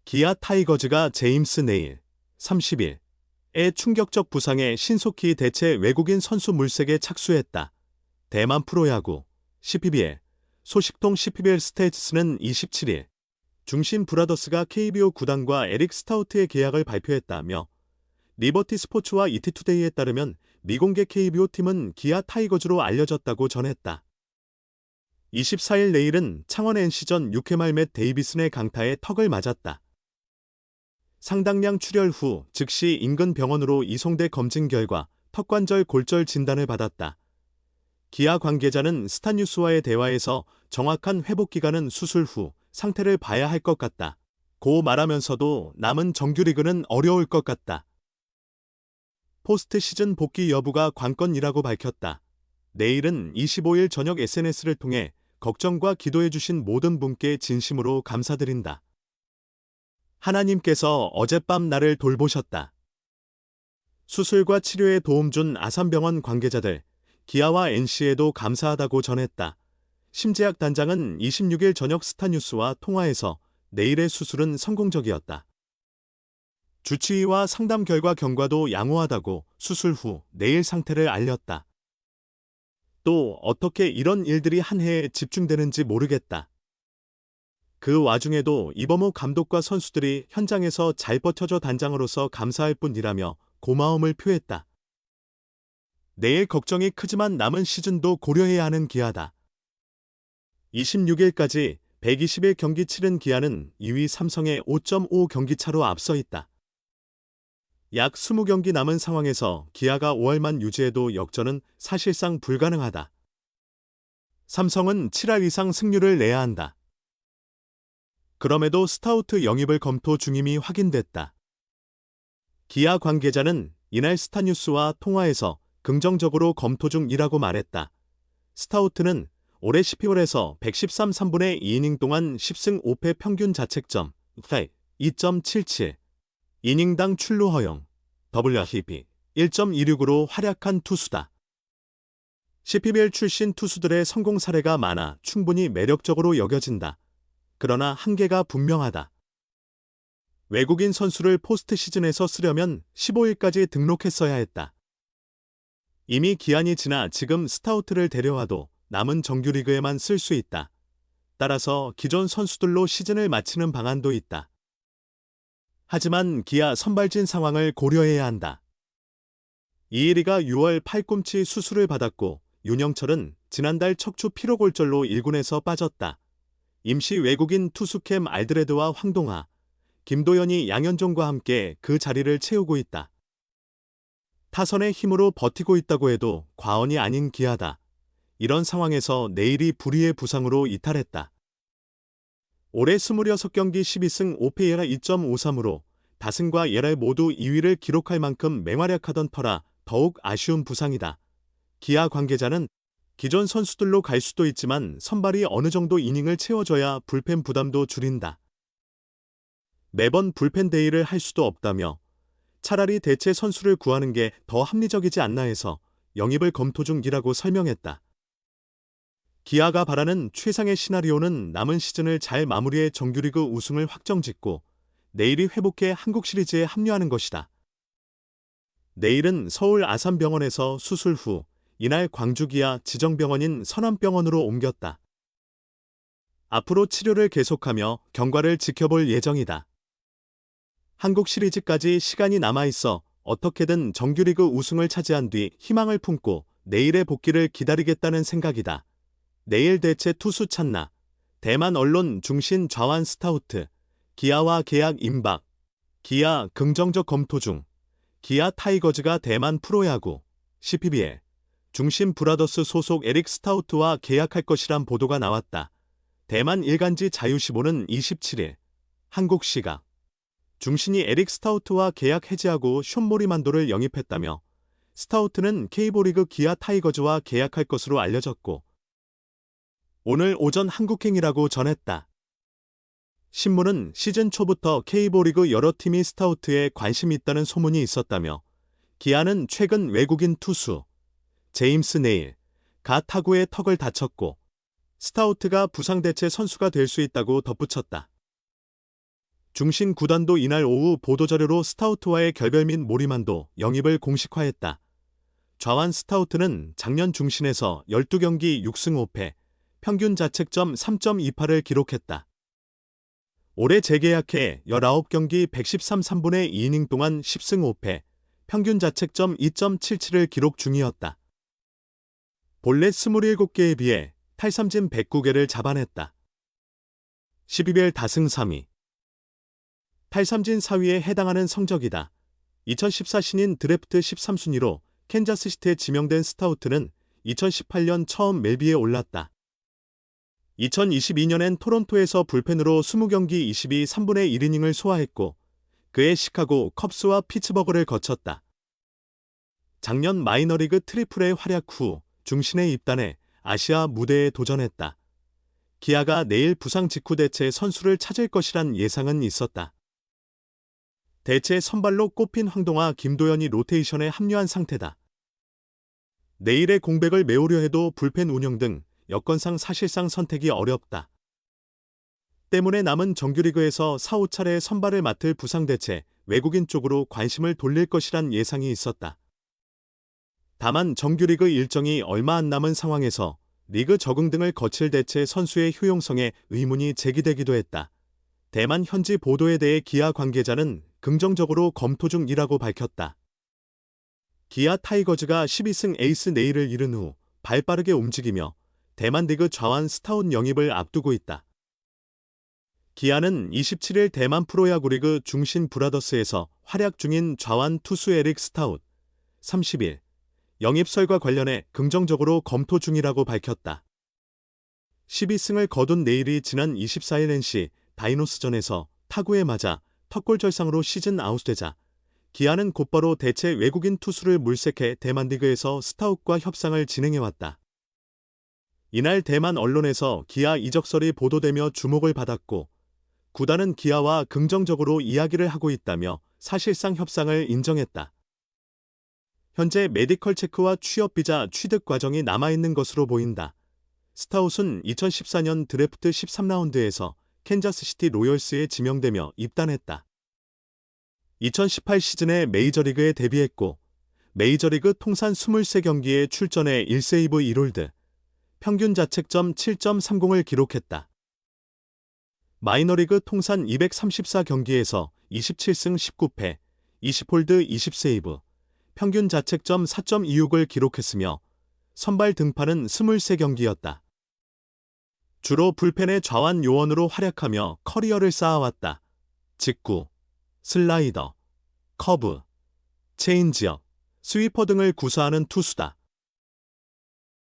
기아 타이거즈가 제임스 네일, 30일, 의 충격적 부상에 신속히 대체 외국인 선수 물색에 착수했다. 대만 프로야구, 12일, 소식통 12일 스테이트스는 27일, 중신 브라더스가 KBO 구단과 에릭 스타우트의 계약을 발표했다며 리버티 스포츠와 이티투데이에 따르면 미공개 KBO 팀은 기아 타이거즈로 알려졌다고 전했다. 24일 네일은 창원 NC전 6회 말 맷 데이비슨의 강타에 턱을 맞았다. 상당량 출혈 후 즉시 인근 병원으로 이송돼 검진 결과 턱관절 골절 진단을 받았다. 기아 관계자는 스타뉴스와의 대화에서 정확한 회복 기간은 수술 후 상태를 봐야 할 것 같다. 고 말하면서도 남은 정규리그는 어려울 것 같다. 포스트 시즌 복귀 여부가 관건이라고 밝혔다. 내일은 25일 저녁 SNS를 통해 걱정과 기도해주신 모든 분께 진심으로 감사드린다. 하나님께서 어젯밤 나를 돌보셨다. 수술과 치료에 도움 준 아산병원 관계자들, 기아와 NC에도 감사하다고 전했다. 심재학 단장은 26일 저녁 스타뉴스와 통화에서 내일의 수술은 성공적이었다. 주치의와 상담 결과 경과도 양호하다고 수술 후 내일 상태를 알렸다. 또 어떻게 이런 일들이 한 해에 집중되는지 모르겠다. 그 와중에도 이범호 감독과 선수들이 현장에서 잘 버텨줘 단장으로서 감사할 뿐이라며 고마움을 표했다. 내일 걱정이 크지만 남은 시즌도 고려해야 하는 기아다. 26일까지 121경기 치른 기아는 2위 삼성의 5.5 경기차로 앞서 있다. 약 20경기 남은 상황에서 기아가 5할만 유지해도 역전은 사실상 불가능하다. 삼성은 7할 이상 승률을 내야 한다. 그럼에도 스타우트 영입을 검토 중임이 확인됐다. 기아 관계자는 이날 스타뉴스와 통화에서 긍정적으로 검토 중이라고 말했다. 스타우트는 올해 12월에서 113 3분의 2이닝 동안 10승 5패 평균 자책점 2.77, 이닝당 출루 허용 WHIP 1.26으로 활약한 투수다. 12별 출신 투수들의 성공 사례가 많아 충분히 매력적으로 여겨진다. 그러나 한계가 분명하다. 외국인 선수를 포스트 시즌에서 쓰려면 15일까지 등록했어야 했다. 이미 기한이 지나 지금 스타우트를 데려와도 남은 정규리그에만 쓸 수 있다. 따라서 기존 선수들로 시즌을 마치는 방안도 있다. 하지만 기아 선발진 상황을 고려해야 한다. 이일이가 6월 팔꿈치 수술을 받았고 윤영철은 지난달 척추 피로골절로 1군에서 빠졌다. 임시 외국인 투수캠 알드레드와 황동하, 김도현이 양현종과 함께 그 자리를 채우고 있다. 타선의 힘으로 버티고 있다고 해도 과언이 아닌 기아다. 이런 상황에서 내일이 불의의 부상으로 이탈했다. 올해 26경기 12승 5패 예라 2.53으로 다승과 예랄 모두 2위를 기록할 만큼 맹활약하던 터라 더욱 아쉬운 부상이다. 기아 관계자는 기존 선수들로 갈 수도 있지만 선발이 어느 정도 이닝을 채워줘야 불펜 부담도 줄인다. 매번 불펜 데이를 할 수도 없다며 차라리 대체 선수를 구하는 게 더 합리적이지 않나 해서 영입을 검토 중이라고 설명했다. 기아가 바라는 최상의 시나리오는 남은 시즌을 잘 마무리해 정규리그 우승을 확정짓고 내일이 회복해 한국 시리즈에 합류하는 것이다. 내일은 서울 아산병원에서 수술 후 이날 광주기아 지정병원인 선암병원으로 옮겼다. 앞으로 치료를 계속하며 경과를 지켜볼 예정이다. 한국 시리즈까지 시간이 남아있어 어떻게든 정규리그 우승을 차지한 뒤 희망을 품고 내일의 복귀를 기다리겠다는 생각이다. 내일 대체 투수 찾나? 대만 언론 중신 좌완 스타우트, 기아와 계약 임박, 기아 긍정적 검토 중, 기아 타이거즈가 대만 프로야구, 12일, 중신 브라더스 소속 에릭 스타우트와 계약할 것이란 보도가 나왔다. 대만 일간지 자유시보는 27일, 한국 시각, 중신이 에릭 스타우트와 계약 해지하고 숀 모리만도를 영입했다며 스타우트는 K리그 기아 타이거즈와 계약할 것으로 알려졌고 오늘 오전 한국행이라고 전했다. 신문은 시즌 초부터 K리그 여러 팀이 스타우트에 관심이 있다는 소문이 있었다며 기아는 최근 외국인 투수 제임스 네일, 가 타구의 턱을 다쳤고 스타우트가 부상 대체 선수가 될 수 있다고 덧붙였다. 중신 구단도 이날 오후 보도자료로 스타우트와의 결별 및 모리만도 영입을 공식화했다. 좌완 스타우트는 작년 중신에서 12경기 6승 5패, 평균 자책점 3.28을 기록했다. 올해 재계약해 19경기 113 3분의 2이닝 동안 10승 5패, 평균 자책점 2.77을 기록 중이었다. 본래 27개에 비해 탈삼진 109개를 잡아냈다. 12별 다승 3위. 탈삼진 4위에 해당하는 성적이다. 2014 신인 드래프트 13순위로 캔자스시티에 지명된 스타우트는 2018년 처음 멜비에 올랐다. 2022년엔 토론토에서 불펜으로 20경기 22 3분의 1이닝을 소화했고 그해 시카고 컵스와 피츠버그를 거쳤다. 작년 마이너리그 트리플의 활약 후 중신에 입단해 아시아 무대에 도전했다. 기아가 내일 부상 직후 대체 선수를 찾을 것이란 예상은 있었다. 대체 선발로 꼽힌 황동아, 김도현이 로테이션에 합류한 상태다. 내일의 공백을 메우려 해도 불펜 운영 등 여건상 사실상 선택이 어렵다. 때문에 남은 정규리그에서 4, 5차례 선발을 맡을 부상 대체 외국인 쪽으로 관심을 돌릴 것이란 예상이 있었다. 다만 정규리그 일정이 얼마 안 남은 상황에서 리그 적응 등을 거칠 대체 선수의 효용성에 의문이 제기되기도 했다. 대만 현지 보도에 대해 기아 관계자는 긍정적으로 검토 중이라고 밝혔다. 기아 타이거즈가 12승 에이스 네일을 잃은 후 발빠르게 움직이며 대만 리그 좌완 스타웃 영입을 앞두고 있다. 기아는 27일 대만 프로야구 리그 중신 브라더스에서 활약 중인 좌완 투수 에릭 스타웃 30일 영입설과 관련해 긍정적으로 검토 중이라고 밝혔다. 12승을 거둔 네일이 지난 24일 NC 다이노스전에서 타구에 맞아 턱골절상으로 시즌 아웃되자 기아는 곧바로 대체 외국인 투수를 물색해 대만 리그에서 스타웃과 협상을 진행해왔다. 이날 대만 언론에서 기아 이적설이 보도되며 주목을 받았고 구단은 기아와 긍정적으로 이야기를 하고 있다며 사실상 협상을 인정했다. 현재 메디컬 체크와 취업 비자 취득 과정이 남아있는 것으로 보인다. 스타웃은 2014년 드래프트 13라운드에서 캔자스시티 로열스에 지명되며 입단했다. 2018 시즌에 메이저리그에 데뷔했고 메이저리그 통산 23경기에 출전해 1세이브 1홀드, 평균 자책점 7.30을 기록했다. 마이너리그 통산 234경기에서 27승 19패, 20홀드 20세이브, 평균 자책점 4.26을 기록했으며 선발 등판은 23경기였다. 주로 불펜의 좌완 요원으로 활약하며 커리어를 쌓아왔다. 직구, 슬라이더, 커브, 체인지업, 스위퍼 등을 구사하는 투수다.